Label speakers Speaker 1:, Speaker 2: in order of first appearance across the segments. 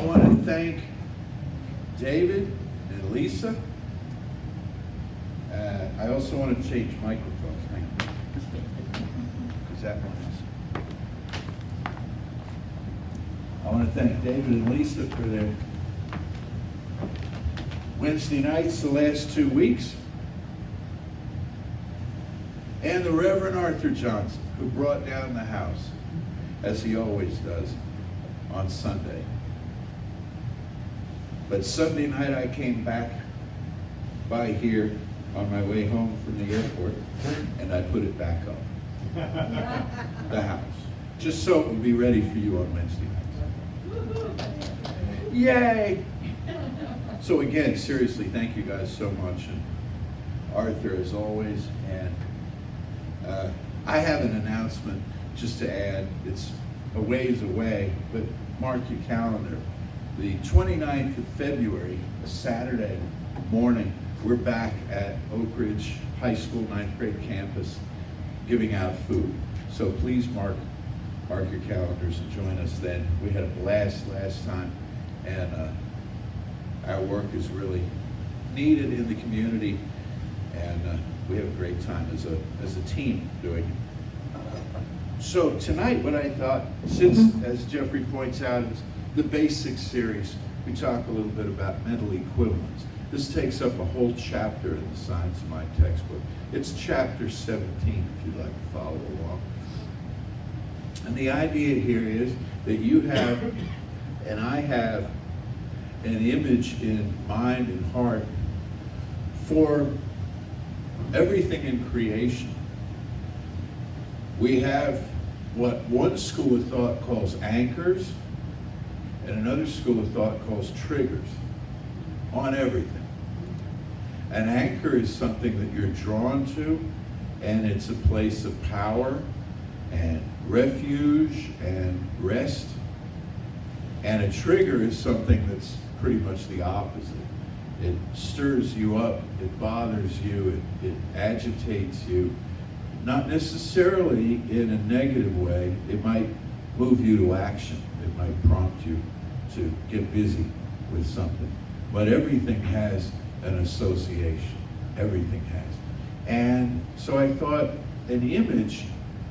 Speaker 1: I want to thank David and Lisa. I also want to change microphones. Thank you. Because that one is. I want to thank David and Lisa for their Wednesday nights the last 2 weeks. And the Reverend Arthur Johnson, who brought down the house, as he always does, on Sunday. But Sunday night I came back by here on my way home from the airport, and I put it back up. The house. Just so it would be ready for you on Wednesday nights. Yay! So again, seriously, thank you guys so much. And Arthur, as always. And I have an announcement just to add. It's a ways away, but mark your calendar. The 29th of February, a Saturday morning, we're back at Oak Ridge High School 9th grade campus giving out food. So please mark your calendars and join us then. We had a blast last time, and our work is really needed in the community, and we have a great time as a team doing it. So tonight, what I thought, since, as Jeffrey points out, is the basics series, we talk a little bit about mental equivalence. This takes up a whole chapter in the Science of Mind textbook. It's chapter 17, if you'd like to follow along. And the idea here is that you have, and I have, an image in mind and heart for everything in creation. We have what one school of thought calls anchors, and another school of thought calls triggers on everything. An anchor is something that you're drawn to, and it's a place of power and refuge and rest. And a trigger is something that's pretty much the opposite. It stirs you up, it bothers you, it agitates you. Not necessarily in a negative way. It might move you to action. It might prompt you to get busy with something. But everything has an association. Everything has. And so I thought an image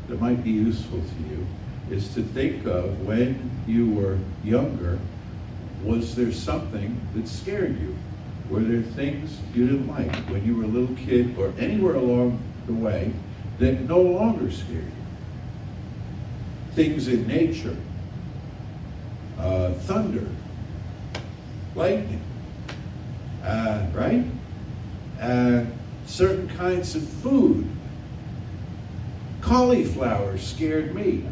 Speaker 1: that might be useful to you is to think of when you were younger, was there something that scared you? Were there things you didn't like when you were a little kid or anywhere along the way that no longer scare you? Things in nature, thunder, lightning, right? Certain kinds of food. Cauliflower scared me.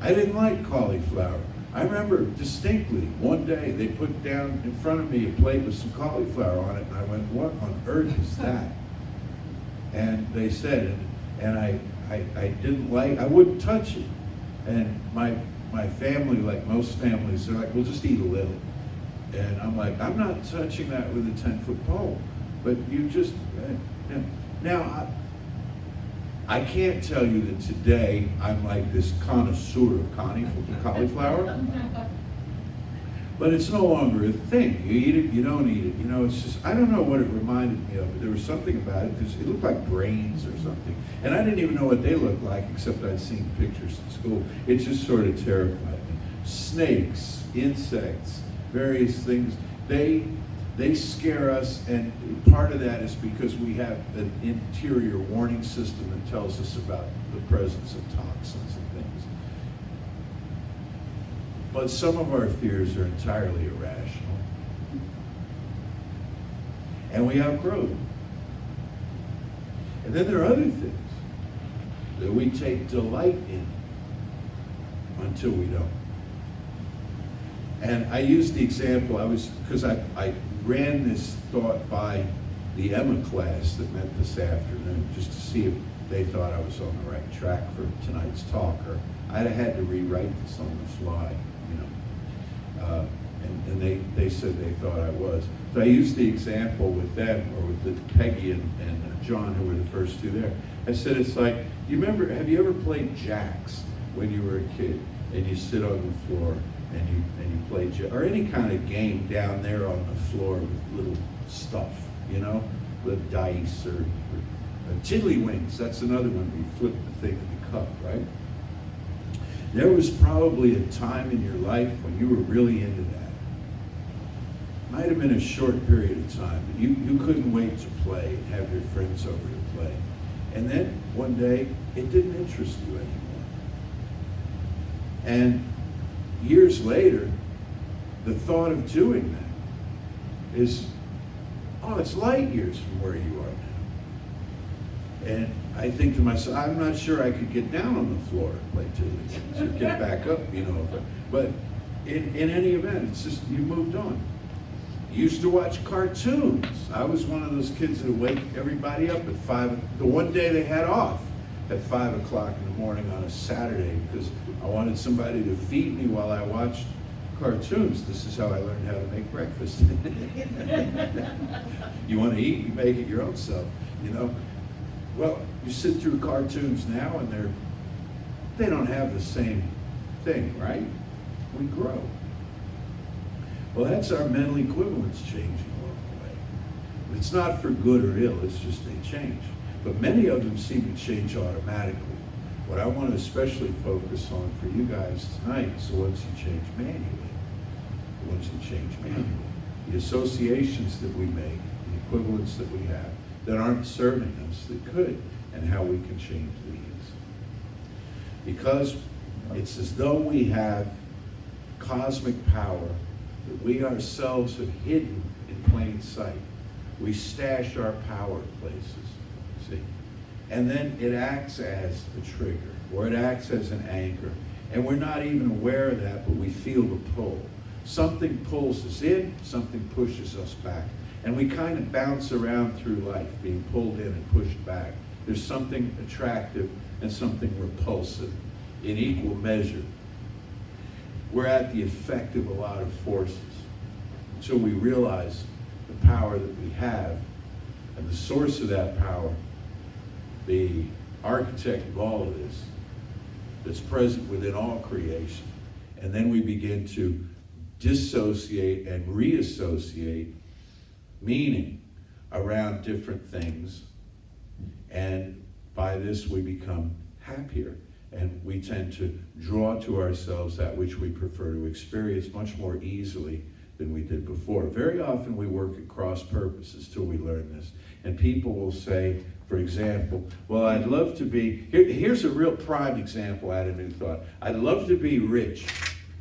Speaker 1: I didn't like cauliflower. I remember distinctly one day they put down in front of me a plate with some cauliflower on it, and I went, what on earth is that? And they said, and I didn't like, I wouldn't touch it. And my family, like most families, they're like, we'll just eat a little. And I'm like, I'm not touching that with a 10-foot pole. But you just, now I can't tell you that today I'm like this connoisseur of cauliflower. But it's no longer a thing. You eat it, you don't eat it. You know, it's just, I don't know what it reminded me of, but there was something about it. It looked like brains or something. And I didn't even know what they looked like, except I'd seen pictures in school. It just sort of terrified me. Snakes, insects, various things, they scare us, and part of that is because we have an interior warning system that tells us about the presence of toxins and things. But some of our fears are entirely irrational. And we outgrow them. And then there are other things that we take delight in until we don't. And I used the example, because I ran this thought by the Emma class that met this afternoon, just to see if they thought I was on the right track for tonight's talk, or I'd have had to rewrite this on the fly, you know. And they said they thought I was. So I used the example with them, or with Peggy and John, who were the first two there. I said, it's like, have you ever played jacks when you were a kid, and you sit on the floor, and you play or any kind of game down there on the floor with little stuff, with dice or tiddlywinks. That's another one. We flip the thing in the cup, right? There was probably a time in your life when you were really into that. Might have been a short period of time, but you couldn't wait to play and have your friends over to play. And then one day, it didn't interest you anymore. And years later, the thought of doing that is, it's light years from where you are now. And I think to myself, I'm not sure I could get down on the floor and play tiddlywinks or get back up, But in any event, it's just, you moved on. You used to watch cartoons. I was one of those kids that would wake everybody up at 5. The one day they had off at 5 o'clock in the morning on a Saturday because I wanted somebody to feed me while I watched cartoons. This is how I learned how to make breakfast. You want to eat, you make it your own self, Well, you sit through cartoons now and they don't have the same thing, right? We grow. Well, that's our mental equivalents changing along the way. It's not for good or ill, it's just they change. But many of them seem to change automatically. What I want to especially focus on for you guys tonight is the ones you change manually. The ones you change manually. The associations that we make, the equivalents that we have, that aren't serving us, that could, and how we can change these. Because it's as though we have cosmic power that we ourselves have hidden in plain sight. We stash our power places, see? And then it acts as a trigger, or it acts as an anchor. And we're not even aware of that, but we feel the pull. Something pulls us in, something pushes us back. And we kind of bounce around through life, being pulled in and pushed back. There's something attractive and something repulsive in equal measure. We're at the effect of a lot of forces until we realize the power that we have and the source of that power, the architect of all of this, that's present within all creation. And then we begin to dissociate and reassociate meaning around different things. And by this we become happier. And we tend to draw to ourselves that which we prefer to experience much more easily than we did before. Very often we work at cross purposes till we learn this. And people will say, for example, well, I'd love to be, here's a real prime example out of New Thought. I'd love to be rich,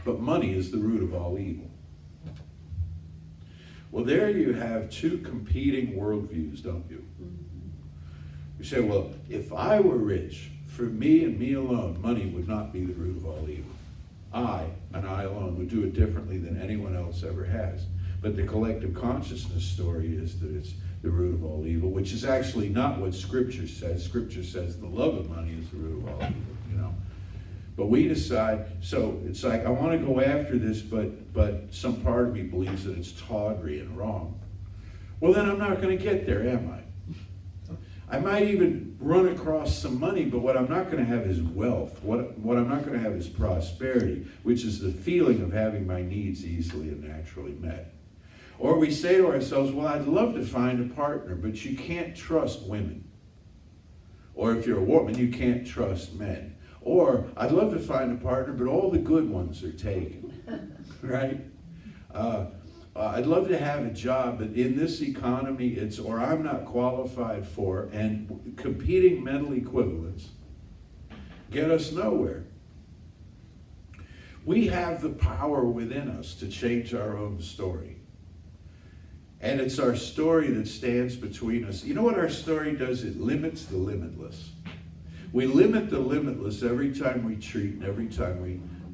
Speaker 1: but money is the root of all evil. Well, there you have two competing worldviews, don't you? You say, well, if I were rich, for me and me alone, money would not be the root of all evil. I, and I alone, would do it differently than anyone else ever has. But the collective consciousness story is that it's the root of all evil, which is actually not what Scripture says. Scripture says the love of money is the root of all evil, But we decide, so it's like, I want to go after this, but some part of me believes that it's tawdry and wrong. Well, then I'm not going to get there, am I? I might even run across some money, but what I'm not going to have is wealth. What I'm not going to have is prosperity, which is the feeling of having my needs easily and naturally met. Or we say to ourselves, well, I'd love to find a partner, but you can't trust women. Or if you're a woman, you can't trust men. Or I'd love to find a partner, but all the good ones are taken, right? I'd love to have a job, but in this economy, or I'm not qualified for, and competing mental equivalents get us nowhere. We have the power within us to change our own story. And it's our story that stands between us. You know what our story does? It limits the limitless. We limit the limitless every time we treat and every time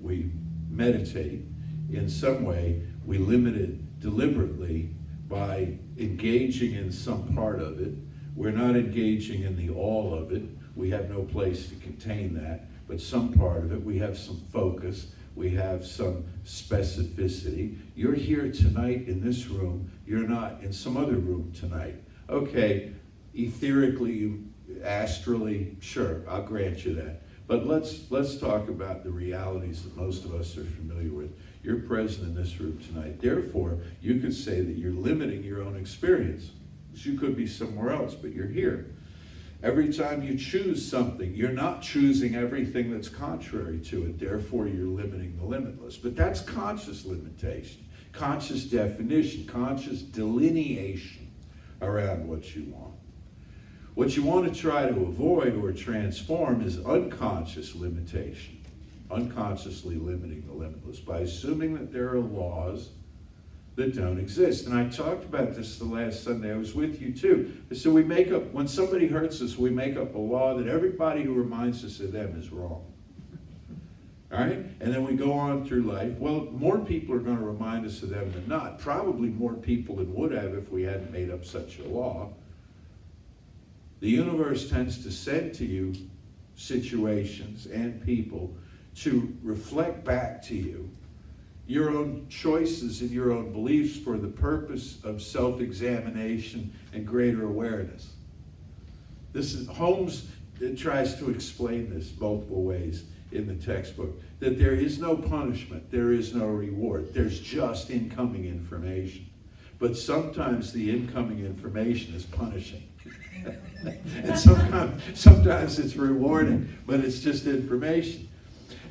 Speaker 1: we meditate. In some way, we limit it deliberately by engaging in some part of it. We're not engaging in the all of it. We have no place to contain that. But some part of it, we have some focus. We have some specificity. You're here tonight in this room. You're not in some other room tonight. Okay, etherically, astrally, sure, I'll grant you that. But let's talk about the realities that most of us are familiar with. You're present in this room tonight. Therefore, you could say that you're limiting your own experience. You could be somewhere else, but you're here. Every time you choose something, you're not choosing everything that's contrary to it. Therefore, you're limiting the limitless. But that's conscious limitation, conscious definition, conscious delineation around what you want. What you want to try to avoid or transform is unconscious limitation, unconsciously limiting the limitless by assuming that there are laws that don't exist. And I talked about this the last Sunday. I was with you too. So we make up, when somebody hurts us, we make up a law that everybody who reminds us of them is wrong. All right? And then we go on through life. Well, more people are going to remind us of them than not. Probably more people than would have if we hadn't made up such a law. The universe tends to send to you situations and people to reflect back to you your own choices and your own beliefs for the purpose of self-examination and greater awareness. This is Holmes tries to explain this multiple ways in the textbook, that there is no punishment, there is no reward, there's just incoming information. But sometimes the incoming information is punishing. And sometimes it's rewarding, but it's just information.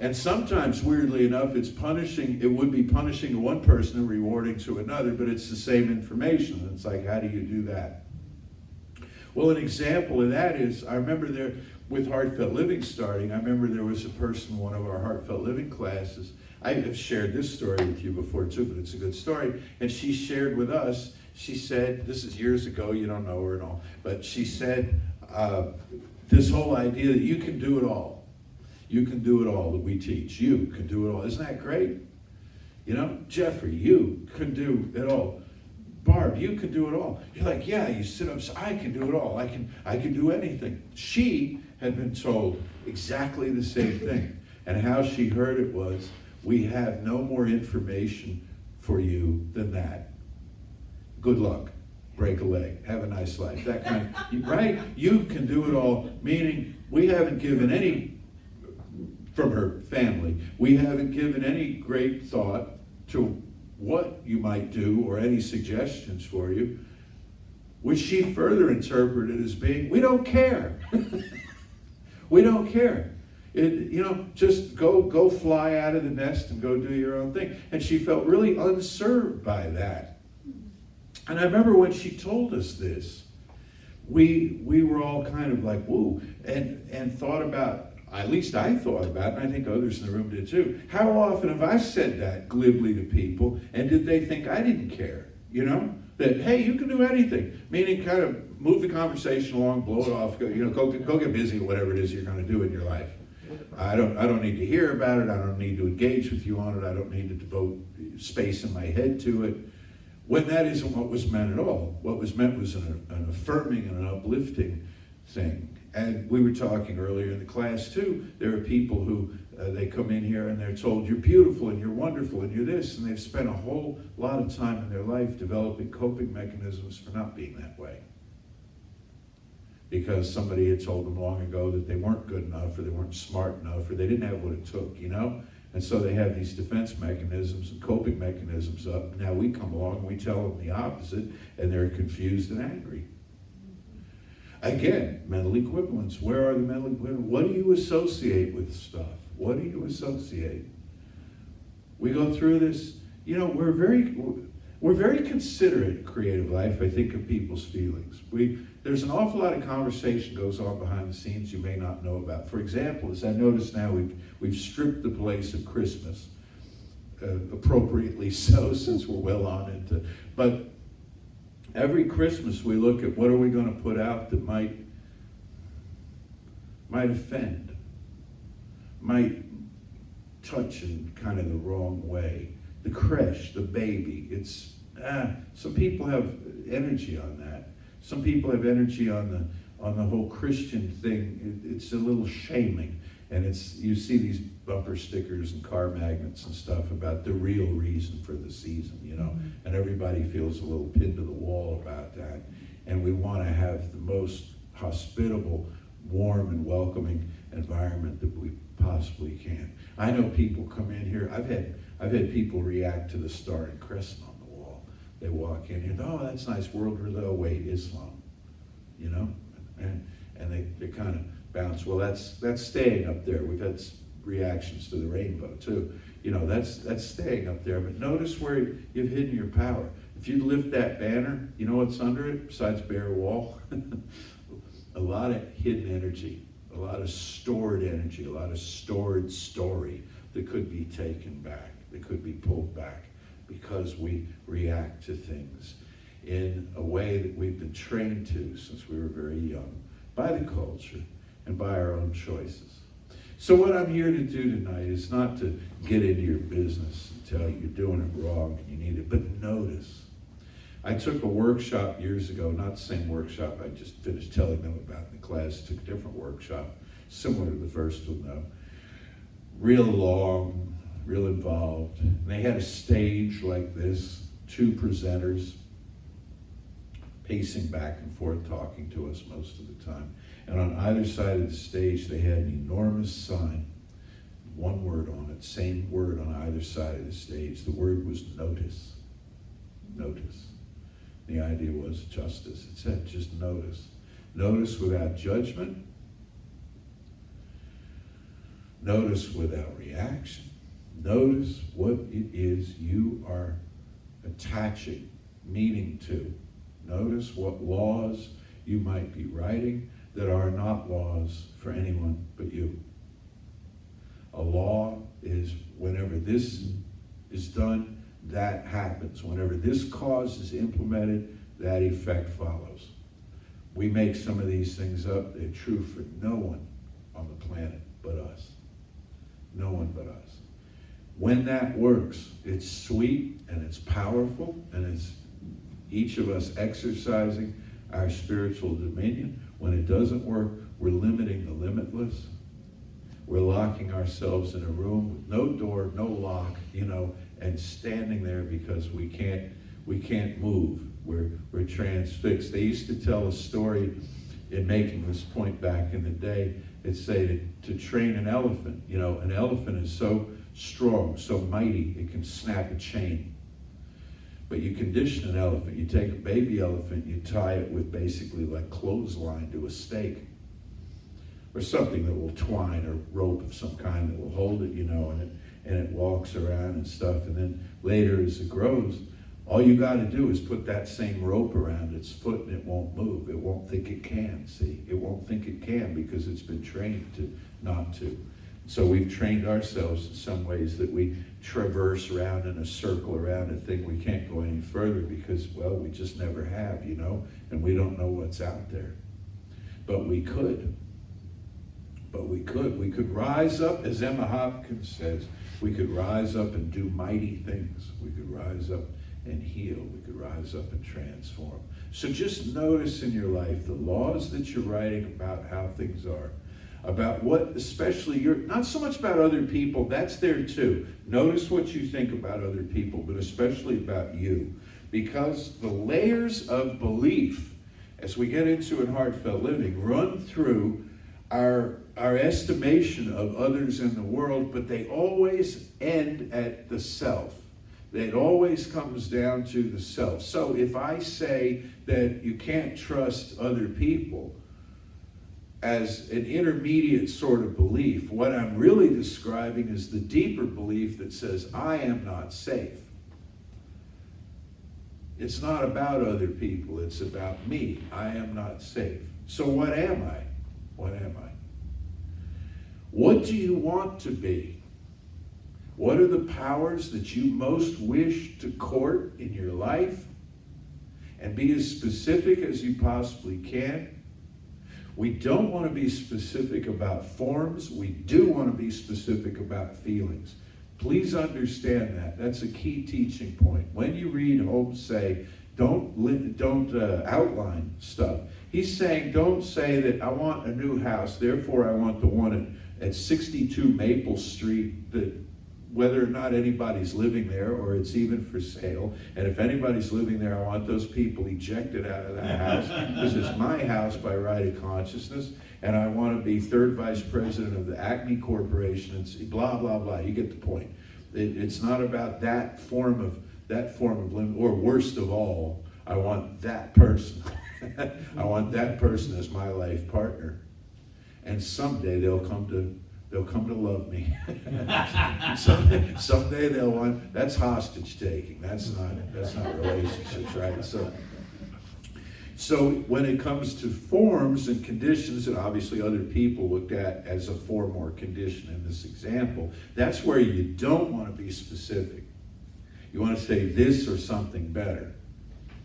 Speaker 1: And sometimes, weirdly enough, it would be punishing to one person and rewarding to another, but it's the same information. It's like, how do you do that? Well, an example of that is, I remember there, with Heartfelt Living starting, I remember there was a person in one of our Heartfelt Living classes. I have shared this story with you before too, but it's a good story. And she shared with us, she said, this is years ago, you don't know her and all, but she said this whole idea that you can do it all. You can do it all that we teach. You can do it all. Isn't that great? You know, Jeffrey, you can do it all. Barb, you can do it all. You're like, yeah, you sit up, so I can do it all. I can do anything. She had been told exactly the same thing. And how she heard it was, we have no more information for you than that. Good luck. Break a leg. Have a nice life. That kind of, right? You can do it all, meaning we haven't given any, from her family, we haven't given any great thought to what you might do or any suggestions for you, which she further interpreted as being, we don't care. We don't care. Just go fly out of the nest and go do your own thing. And she felt really unserved by that. And I remember when she told us this, we were all kind of like, whoa, and thought about, at least I thought about it, and I think others in the room did too. How often have I said that glibly to people, and did they think I didn't care? That, hey, you can do anything. Meaning kind of move the conversation along, blow it off, go get busy with whatever it is you're going to do in your life. I don't need to hear about it. I don't need to engage with you on it. I don't need to devote space in my head to it. When that isn't what was meant at all. What was meant was an affirming and an uplifting thing. And we were talking earlier in the class too, there are people who, they come in here and they're told, you're beautiful and you're wonderful and you're this, and they've spent a whole lot of time in their life developing coping mechanisms for not being that way. Because somebody had told them long ago that they weren't good enough, or they weren't smart enough, or they didn't have what it took, And so they have these defense mechanisms and coping mechanisms up. Now we come along and we tell them the opposite, and they're confused and angry. Again, mental equivalents. Where are the mental equivalents? What do you associate with stuff? What do you associate? We go through this, we're very considerate in creative life, I think, of people's feelings. There's an awful lot of conversation goes on behind the scenes you may not know about. For example, as I notice now, we've stripped the place of Christmas, appropriately so, since we're well on into, but every Christmas we look at what are we going to put out that might offend, might touch in kind of the wrong way. The creche, the baby, some people have energy on that. Some people have energy on the whole Christian thing. It's a little shaming, and you see these bumper stickers and car magnets and stuff about the real reason for the season, and everybody feels a little pinned to the wall about that. And we want to have the most hospitable, warm and welcoming environment that we possibly can. I know people come in here. I've had people react to the Star and Crescent on the wall. They walk in here, oh, that's nice, world religion. Oh, wait, Islam, you know, and they kind of bounce. Well, that's staying up there. We've had reactions to the rainbow too. You know, that's staying up there. But notice where you've hidden your power. If you lift that banner, you know what's under it besides bare wall? A lot of hidden energy, a lot of stored energy, a lot of stored story that could be taken back, that could be pulled back because we react to things in a way that we've been trained to since we were very young by the culture and by our own choices. So what I'm here to do tonight is not to get into your business and tell you you're doing it wrong and you need it, but notice. I took a workshop years ago, not the same workshop I just finished telling them about in the class. Took a different workshop, similar to the first one though. Real long, real involved. And they had a stage like this, 2 presenters pacing back and forth, talking to us most of the time. And on either side of the stage, they had an enormous sign, one word on it, same word on either side of the stage. The word was notice. Notice. The idea was justice. It said just notice. Notice without judgment. Notice without reaction. Notice what it is you are attaching meaning to. Notice what laws you might be writing that are not laws for anyone but you. A law is whenever this is done, that happens. Whenever this cause is implemented, that effect follows. We make some of these things up. They're true for no one on the planet but us. No one but us. When that works, it's sweet and it's powerful and it's each of us exercising our spiritual dominion. When it doesn't work, we're limiting the limitless. We're locking ourselves in a room with no door, no lock, you know, and standing there because we can't move. We're transfixed. They used to tell a story in making this point back in the day. It'd say to train an elephant, you know, an elephant is so strong, so mighty, it can snap a chain. But you condition an elephant. You take a baby elephant, you tie it with basically like clothesline to a stake or something that will twine or rope of some kind that will hold it, you know, and it walks around and stuff. And then later as it grows, all you got to do is put that same rope around its foot and it won't move. It won't think it can, see? It won't think it can because it's been trained to not to. So we've trained ourselves in some ways that we traverse around in a circle around a thing. We can't go any further because, well, we just never have, you know, and we don't know what's out there. But we could. But we could. We could rise up, as Emma Hopkins says, we could rise up and do mighty things. We could rise up and heal. We could rise up and transform. So just notice in your life the laws that you're writing about how things are. About what, especially, you're not so much about other people, that's there too. Notice what you think about other people, but especially about you. Because the layers of belief, as we get into in heartfelt living, run through our estimation of others in the world, but they always end at the self. It always comes down to the self. So if I say that you can't trust other people, as an intermediate sort of belief, what I'm really describing is the deeper belief that says, I am not safe. It's not about other people, it's about me. I am not safe. So what am I? What am I? What do you want to be? What are the powers that you most wish to court in your life? And be as specific as you possibly can. We don't want to be specific about forms. We do want to be specific about feelings. Please understand that. That's a key teaching point. When you read Holmes say, don't outline stuff. He's saying, don't say that I want a new house, therefore I want the one at 62 Maple Street, that whether or not anybody's living there or it's even for sale. And if anybody's living there, I want those people ejected out of that house because it's my house by right of consciousness. and I want to be third vice president of the Acme Corporation, and blah, blah, blah. You get the point. It's not about that form of limit, or worst of all, I want that person. I want that person as my life partner. And someday they'll come to love me. someday they'll want, that's hostage taking. That's not relationships, right? So when it comes to forms and conditions that obviously other people looked at as a form or condition in this example, that's where you don't want to be specific. You want to say this or something better.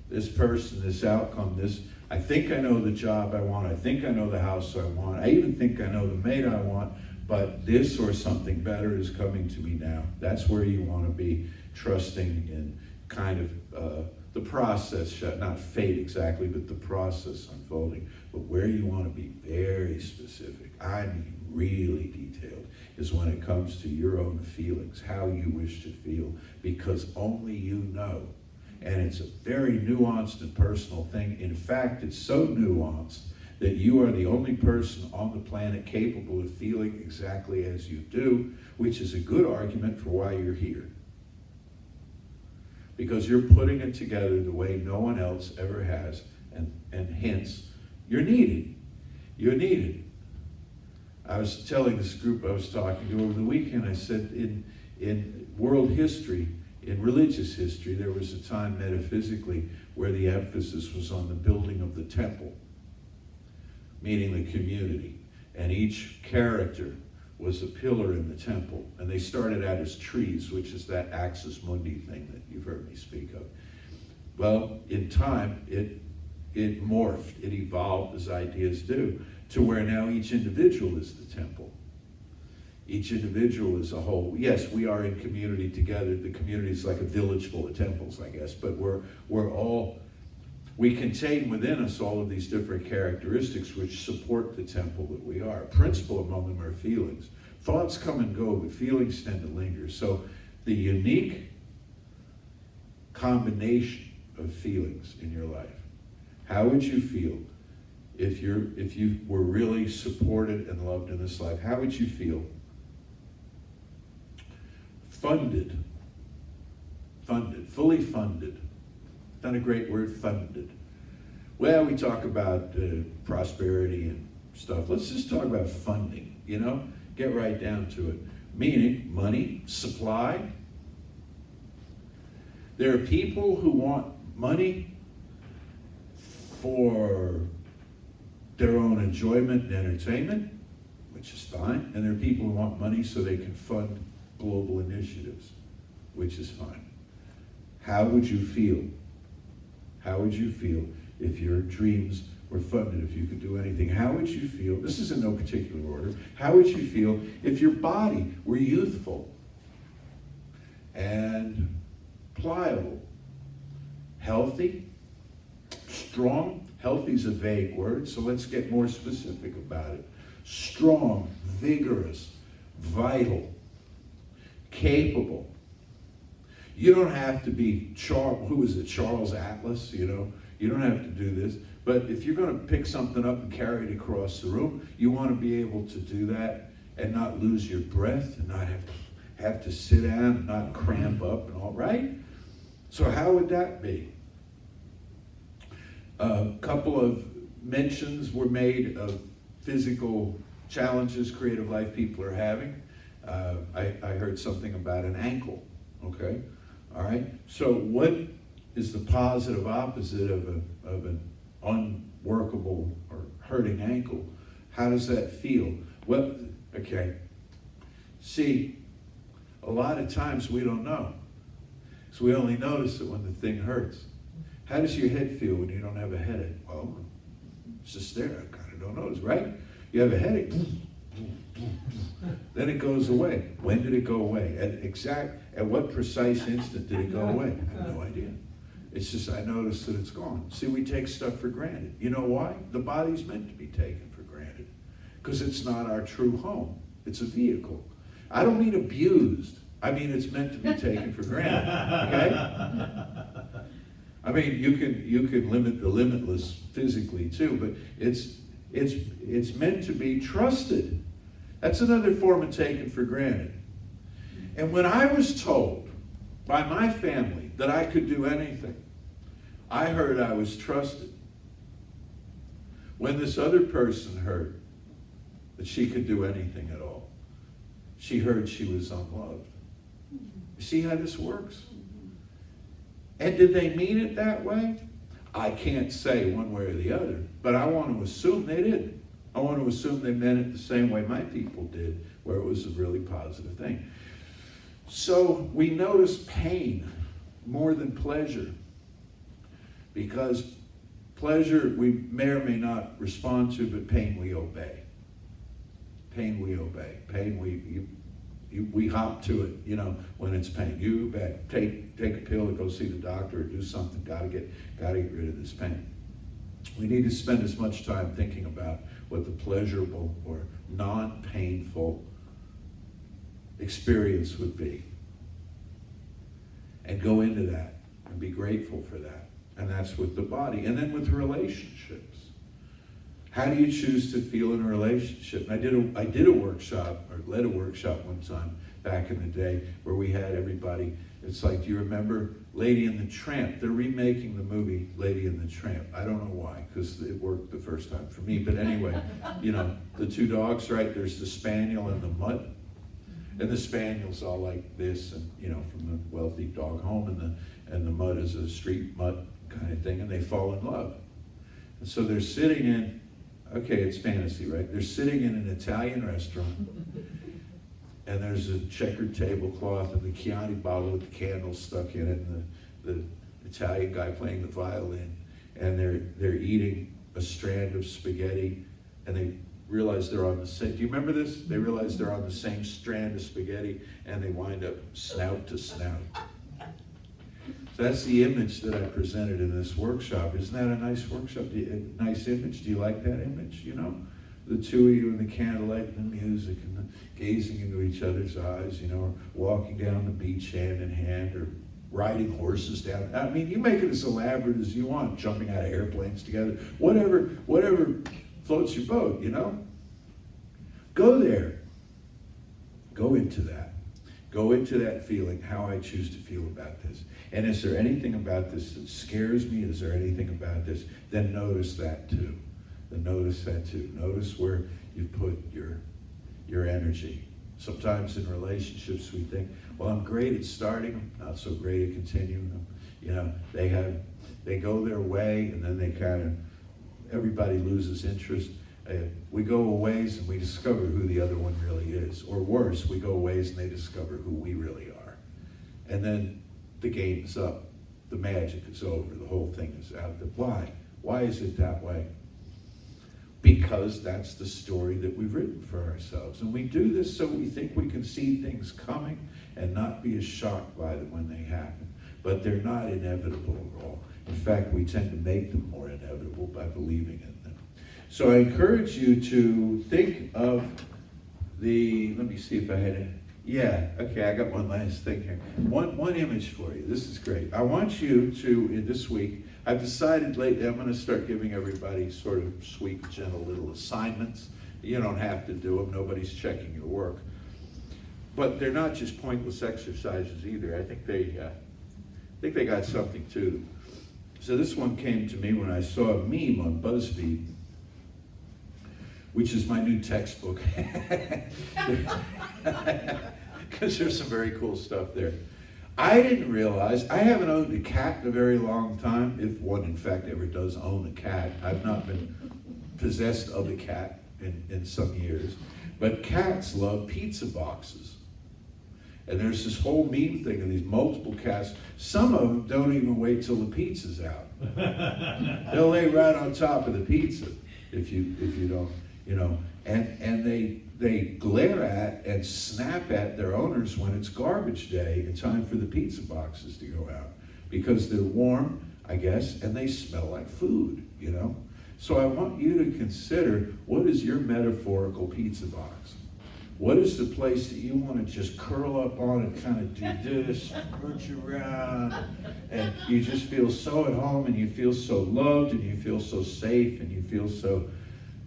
Speaker 1: This person, this outcome, this, I think I know the job I want, I think I know the house I want, I even think I know the mate I want, but this or something better is coming to me now. That's where you want to be, trusting in kind of the process, not fate exactly, but the process unfolding. But where you want to be very specific, I mean really detailed, is when it comes to your own feelings, how you wish to feel, because only you know. And it's a very nuanced and personal thing. In fact, it's so nuanced that you are the only person on the planet capable of feeling exactly as you do, which is a good argument for why you're here. Because you're putting it together the way no one else ever has, and hence, you're needed. You're needed. I was telling this group I was talking to over the weekend, I said in world history, in religious history, there was a time metaphysically where the emphasis was on the building of the temple, meaning the community. And each character was a pillar in the temple. And they started out as trees, which is that axis mundi thing that you've heard me speak of. Well, in time, it morphed, it evolved as ideas do, to where now each individual is the temple. Each individual is a whole. Yes, we are in community together. The community is like a village full of temples, I guess, but we contain within us all of these different characteristics which support the temple that we are. Principal among them are feelings. Thoughts come and go, but feelings tend to linger. So the unique combination of feelings in your life. How would you feel if you were really supported and loved in this life? How would you feel? Funded, fully funded. Not a great word, funded. Well, we talk about prosperity and stuff. Let's just talk about funding, get right down to it. Meaning money, supply. There are people who want money for their own enjoyment and entertainment, which is fine. And there are people who want money so they can fund global initiatives, which is fine. How would you feel? How would you feel if your dreams were funded, if you could do anything? How would you feel, this is in no particular order, how would you feel if your body were youthful and pliable, healthy, strong? Healthy is a vague word, so let's get more specific about it. Strong, vigorous, vital, capable. You don't have to be Charles Atlas, you don't have to do this. But if you're going to pick something up and carry it across the room, you want to be able to do that and not lose your breath and not have to sit down and not cramp up and all, right? So how would that be? A couple of mentions were made of physical challenges creative life people are having. I heard something about an ankle, okay? All right, so what is the positive opposite of an unworkable or hurting ankle? How does that feel? Well, okay, see, a lot of times we don't know. So we only notice it when the thing hurts. How does your head feel when you don't have a headache? Well, it's just there, I kind of don't notice, right? You have a headache, then it goes away. When did it go away? At what precise instant did it go away? I have no idea. It's just I noticed that it's gone. See, we take stuff for granted. You know why? The body's meant to be taken for granted because it's not our true home. It's a vehicle. I don't mean abused. I mean it's meant to be taken for granted. Okay? I mean you can limit the limitless physically too, but It's meant to be trusted. That's another form of taken for granted. And when I was told by my family that I could do anything, I heard I was trusted. When this other person heard that she could do anything at all, she heard she was unloved. You see how this works? And did they mean it that way? I can't say one way or the other, but I want to assume they did. I want to assume they meant it the same way my people did, where it was a really positive thing. So we notice pain more than pleasure, because pleasure we may or may not respond to, but pain we obey. Pain we obey. Pain we hop to it, when it's pain. You bet. Take a pill or go see the doctor or do something. Gotta get rid of this pain. We need to spend as much time thinking about what the pleasurable or non-painful experience would be. And go into that and be grateful for that. And that's with the body. And then with relationships. How do you choose to feel in a relationship? And I did a workshop, or led a workshop one time back in the day, where we had everybody. It's like, do you remember Lady and the Tramp? They're remaking the movie Lady and the Tramp. I don't know why, because it worked the first time for me. But anyway, the two dogs, right? There's the spaniel and the mutt. And the spaniel's all like this, and from the wealthy dog home, and the mutt is a street mutt kind of thing, and they fall in love. And so they're sitting in, okay, it's fantasy, right? They're sitting in an Italian restaurant, and there's a checkered tablecloth and the Chianti bottle with the candles stuck in it, and the Italian guy playing the violin, and they're eating a strand of spaghetti, and they realize they're on the same, do you remember this? They realize they're on the same strand of spaghetti, and they wind up snout to snout. So that's the image that I presented in this workshop. Isn't that a nice workshop? A nice image? Do you like that image? The two of you in the candlelight and the music and the gazing into each other's eyes, or walking down the beach hand in hand, or riding horses down. I mean, you make it as elaborate as you want, jumping out of airplanes together, whatever floats your boat, Go there. Go into that. Go into that feeling, how I choose to feel about this. And is there anything about this that scares me? Is there anything about this? Then notice that too. Notice where you put your energy. Sometimes in relationships we think, well, I'm great at starting, I'm not so great at continuing. They go their way, and then everybody loses interest. We go a ways and we discover who the other one really is. Or worse, we go a ways and they discover who we really are. And then the game is up. The magic is over. The whole thing is out. Why? Why is it that way? Because that's the story that we've written for ourselves. And we do this so we think we can see things coming and not be as shocked by them when they happen. But they're not inevitable at all. In fact, we tend to make them more inevitable by believing in them. So I encourage you to think of let me see if I had it. Yeah, okay, I got one last thing here. One image for you. This is great. I want you to, in this week, I've decided lately I'm going to start giving everybody sort of sweet, gentle little assignments. You don't have to do them. Nobody's checking your work. But they're not just pointless exercises either. I think they got something to them. So this one came to me when I saw a meme on BuzzFeed, which is my new textbook. Because there's some very cool stuff there. I didn't realize, I haven't owned a cat in a very long time, if one in fact ever does own a cat. I've not been possessed of a cat in some years. But cats love pizza boxes. And there's this whole meme thing of these multiple cats. Some of them don't even wait till the pizza's out. They'll lay right on top of the pizza if you don't. And they glare at and snap at their owners when it's garbage day and time for the pizza boxes to go out, because they're warm, I guess, and they smell like food, So I want you to consider, what is your metaphorical pizza box? What is the place that you want to just curl up on and kind of do this, root around, and you just feel so at home, and you feel so loved, and you feel so safe, and you feel so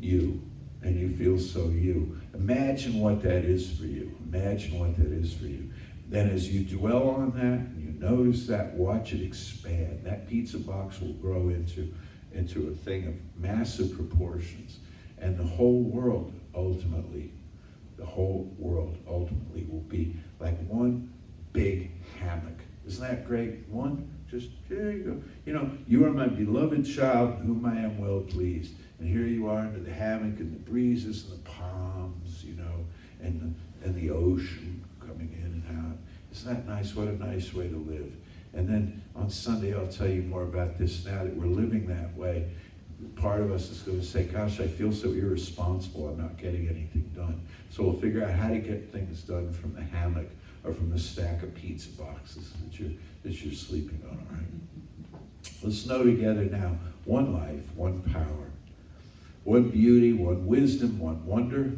Speaker 1: you, and you feel so you. Imagine what that is for you. Imagine what that is for you. Then as you dwell on that, and you notice that, watch it expand. That pizza box will grow into a thing of massive proportions. And the whole world ultimately will be like one big hammock. Isn't that great? One, just, there you go. You know, you are my beloved child, whom I am well pleased. And here you are under the hammock and the breezes and the palms, you know, and the ocean coming in and out. Isn't that nice? What a nice way to live. And then on Sunday, I'll tell you more about this now that we're living that way. Part of us is going to say, gosh, I feel so irresponsible. I'm not getting anything done. So we'll figure out how to get things done from the hammock or from the stack of pizza boxes that you're sleeping on, all right? Let's know together now, one life, one power, one beauty, one wisdom, one wonder.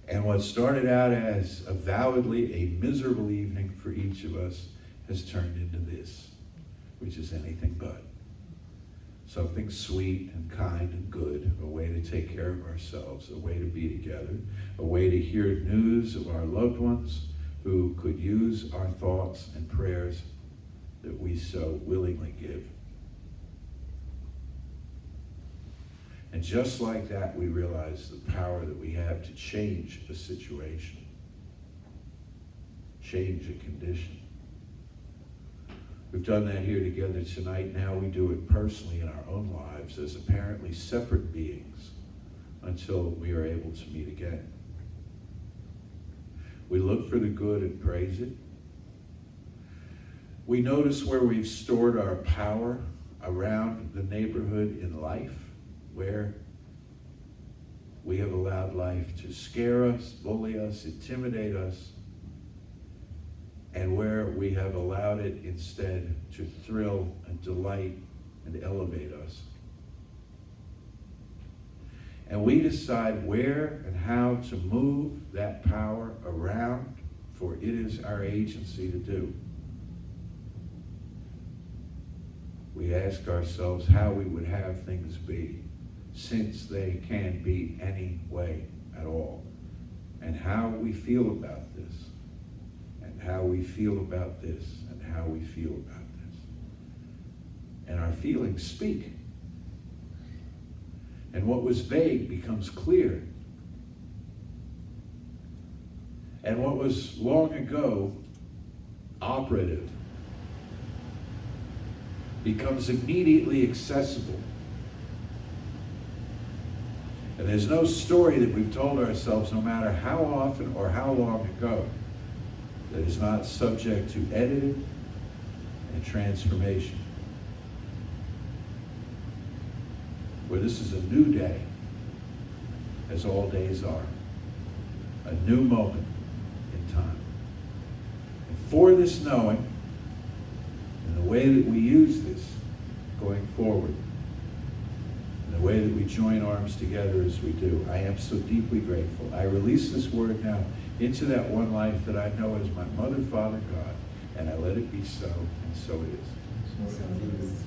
Speaker 1: And what started out as avowedly a miserable evening for each of us has turned into this, which is anything but. Something sweet and kind and good, a way to take care of ourselves, a way to be together, a way to hear news of our loved ones who could use our thoughts and prayers that we so willingly give. And just like that, we realize the power that we have to change a situation, change a condition. We've done that here together tonight. Now we do it personally in our own lives as apparently separate beings until we are able to meet again. We look for the good and praise it. We notice where we've stored our power around the neighborhood in life, where we have allowed life to scare us, bully us, intimidate us, and where we have allowed it instead to thrill and delight and elevate us. And we decide where and how to move that power around, for it is our agency to do. We ask ourselves how we would have things be, since they can be any way at all, and how we feel about this, and how we feel about this, and how we feel about this. And our feelings speak. And what was vague becomes clear. And what was long ago operative becomes immediately accessible. And there's no story that we've told ourselves, no matter how often or how long ago, that is not subject to editing and transformation. Where this is a new day, as all days are, a new moment in time. And for this knowing, and the way that we use this going forward, and the way that we join arms together as we do, I am so deeply grateful. I release this word now into that one life that I know as my mother, Father, God, and I let it be so, and so it is.
Speaker 2: So it is.